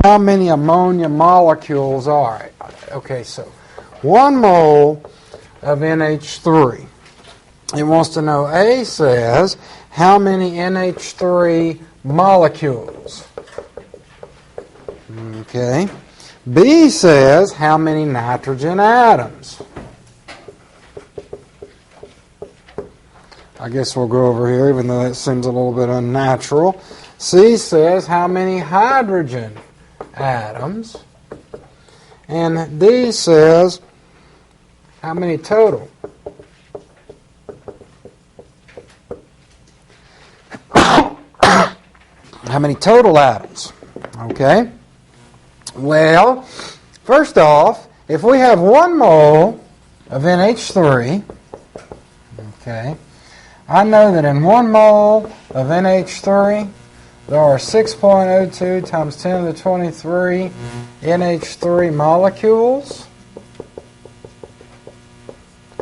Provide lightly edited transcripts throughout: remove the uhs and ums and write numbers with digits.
how many ammonia molecules are. Okay, so 1 mole of NH3. It wants to know, A says, how many NH3 molecules? Okay. B says, how many nitrogen atoms? I guess we'll go over here, even though that seems a little bit unnatural. C says, how many hydrogen atoms? And D says, how many total? How many total atoms? Okay. Well, first off, if we have 1 mole of NH3, okay, I know that in 1 mole of NH3, there are 6.02 times 10 to the 23 NH3 molecules.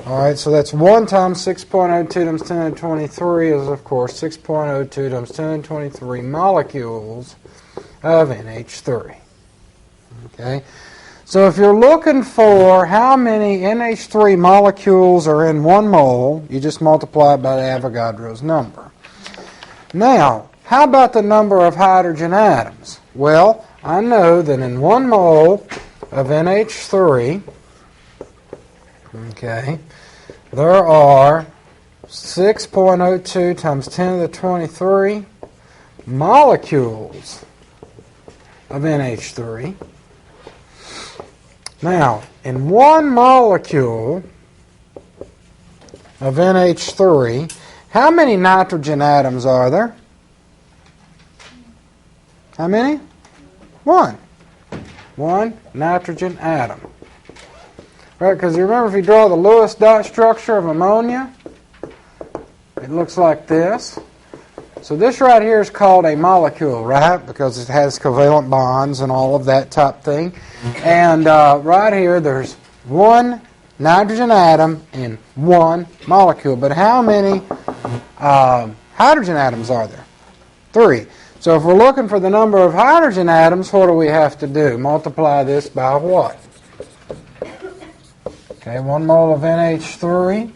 All right, so that's 1 times 6.02 times 10 to the 23 is, of course, 6.02 times 10 to the 23 molecules of NH3. Okay, so if you're looking for how many NH3 molecules are in 1 mole, you just multiply it by Avogadro's number. Now, how about the number of hydrogen atoms? Well, I know that in 1 mole of NH3, okay, there are 6.02 times 10 to the 23 molecules of NH3. Now, in 1 molecule of NH3, how many nitrogen atoms are there? How many? 1. 1 nitrogen atom. Right, because you remember if you draw the Lewis dot structure of ammonia, it looks like this. So this right here is called a molecule, right? Because it has covalent bonds and all of that type thing. And right here there's 1 nitrogen atom in 1 molecule. But how many hydrogen atoms are there? 3. So if we're looking for the number of hydrogen atoms, what do we have to do? Multiply this by what? Okay, 1 mole of NH3.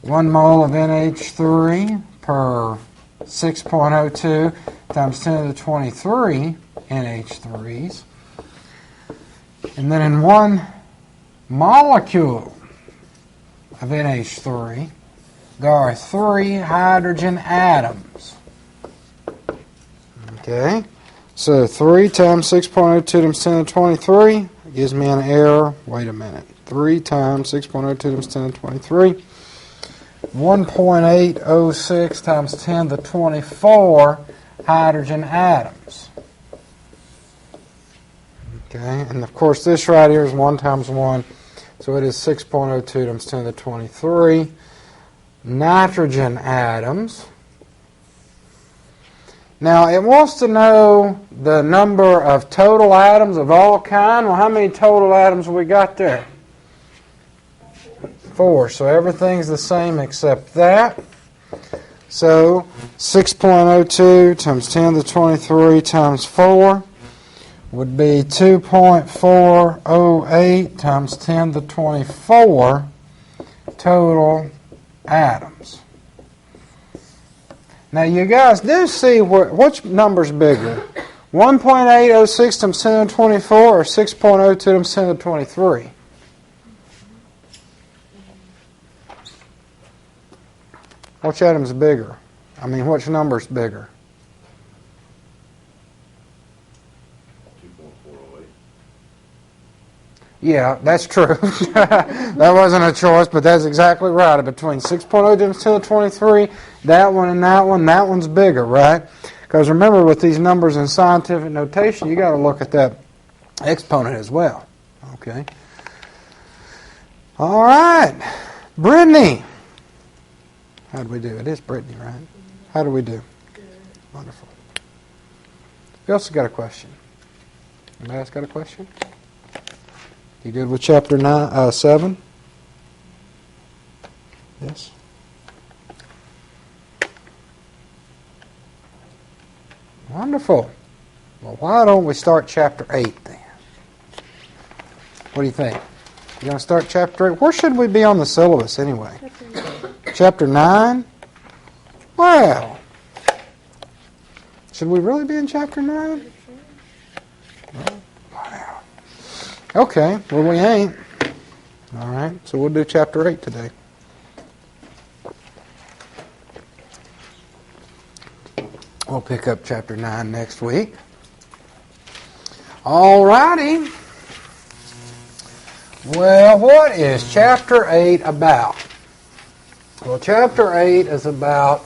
1 mole of NH3 per 6.02 times 10 to the 23 NH3s. And then in 1 molecule of NH3, there are 3 hydrogen atoms. Okay, so 3 times 6.02 times 10 to the 23 gives me an error. Wait a minute. 3 times 6.02 times 10 to the 23. 1.806 times 10 to the 24 hydrogen atoms. Okay, and of course this right here is 1 times 1, so it is 6.02 times 10 to the 23 nitrogen atoms. Now it wants to know the number of total atoms of all kind. Well, how many total atoms have we got there? 4. So everything's the same except that. So 6.02 times 10 to the 23 times 4 would be 2.408 times 10 to the 24 total atoms. Now you guys do see which number's bigger, 1.806 times 10 to the 24 or 6.02 times 10 to the 23? Which atom's bigger? I mean, which number's bigger? 2.408. Yeah, that's true. That wasn't a choice, but that's exactly right. Between 6.0 times 10 to the 23, that one and that one's bigger, right? Because remember, with these numbers in scientific notation, you got to look at that exponent as well. Okay. All right, Brittany. How did we do? It is Brittany, right? How do we do? Good. Wonderful. Who else has got a question? Anybody else got a question? You good with chapter 7? Yes. Wonderful. Well, why don't we start Chapter 8 then? What do you think? You going to start Chapter 8? Where should we be on the syllabus anyway? Chapter 9? Well, should we really be in Chapter 9? Wow. Okay, well we ain't. All right, so we'll do Chapter 8 today. We'll pick up Chapter 9 next week. All righty. Well, what is Chapter 8 about? Well, Chapter 8 is about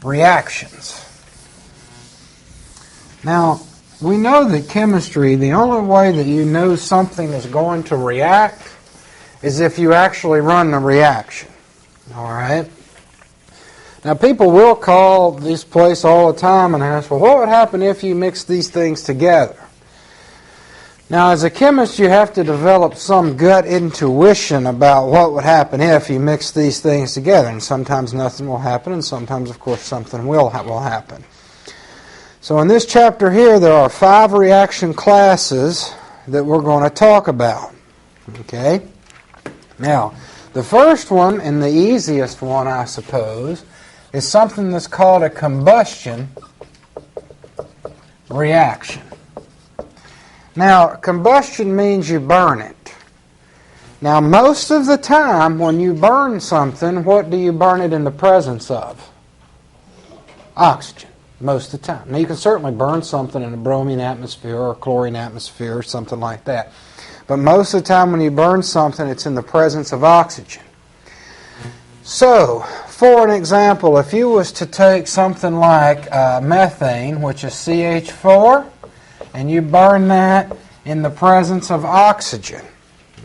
reactions. Now, we know that chemistry, the only way that you know something is going to react is if you actually run the reaction. All right? Now, people will call this place all the time and ask, well, what would happen if you mix these things together? Now, as a chemist, you have to develop some gut intuition about what would happen if you mix these things together. And sometimes nothing will happen, and sometimes, of course, something will happen. So in this chapter here, there are 5 reaction classes that we're going to talk about. Okay? Now, the first one, and the easiest one, I suppose, is something that's called a combustion reaction. Now, combustion means you burn it. Now, most of the time when you burn something, what do you burn it in the presence of? Oxygen, most of the time. Now, you can certainly burn something in a bromine atmosphere or a chlorine atmosphere or something like that. But most of the time when you burn something, it's in the presence of oxygen. So, for an example, if you was to take something like methane, which is CH4, and you burn that in the presence of oxygen.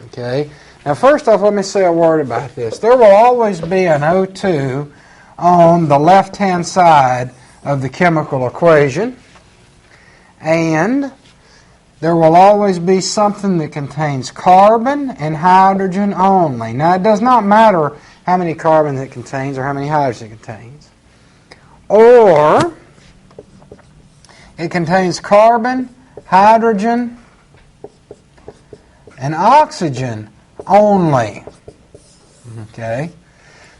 Okay? Now, first off, let me say a word about this. There will always be an O2 on the left-hand side of the chemical equation, and there will always be something that contains carbon and hydrogen only. Now, it does not matter how many carbon it contains or how many hydrogen it contains. Or it contains carbon, hydrogen, and oxygen only. Okay?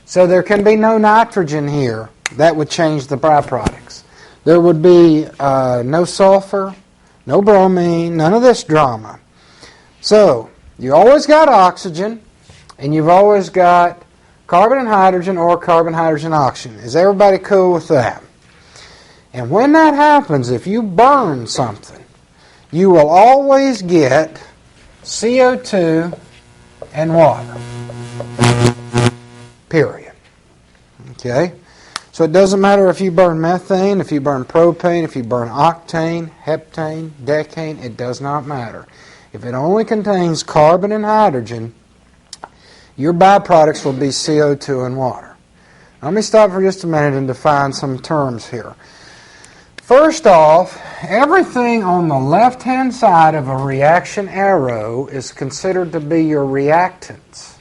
So there can be no nitrogen here. That would change the byproducts. There would be no sulfur, no bromine, none of this drama. So you always got oxygen, and you've always got carbon and hydrogen or carbon, hydrogen, oxygen. Is everybody cool with that? And when that happens, if you burn something, you will always get CO2 and water. Period. Okay? So it doesn't matter if you burn methane, if you burn propane, if you burn octane, heptane, decane, it does not matter. If it only contains carbon and hydrogen, your byproducts will be CO2 and water. Now, let me stop for just a minute and define some terms here. First off, everything on the left-hand side of a reaction arrow is considered to be your reactants.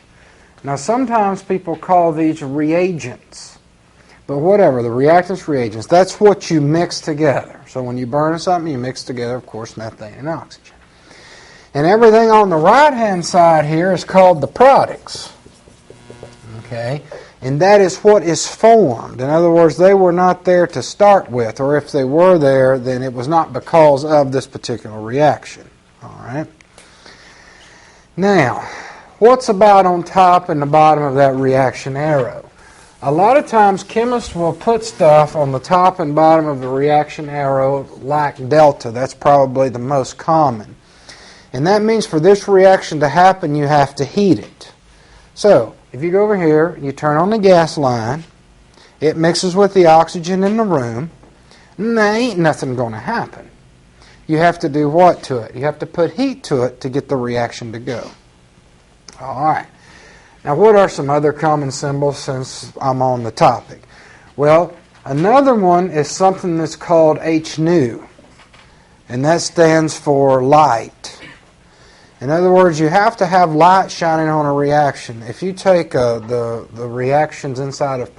Now, sometimes people call these reagents. But whatever, the reactants, reagents, that's what you mix together. So when you burn something, you mix together, of course, methane and oxygen. And everything on the right-hand side here is called the products. Okay? And that is what is formed. In other words, they were not there to start with, or if they were there, then it was not because of this particular reaction. All right? Now, what's about on top and the bottom of that reaction arrow? A lot of times chemists will put stuff on the top and bottom of the reaction arrow like delta. That's probably the most common. And that means for this reaction to happen, you have to heat it. So, if you go over here, you turn on the gas line, it mixes with the oxygen in the room, and there ain't nothing going to happen. You have to do what to it? You have to put heat to it to get the reaction to go. All right. Now, what are some other common symbols since I'm on the topic? Well, another one is something that's called H nu, and that stands for light. In other words, you have to have light shining on a reaction. If you take the reactions inside of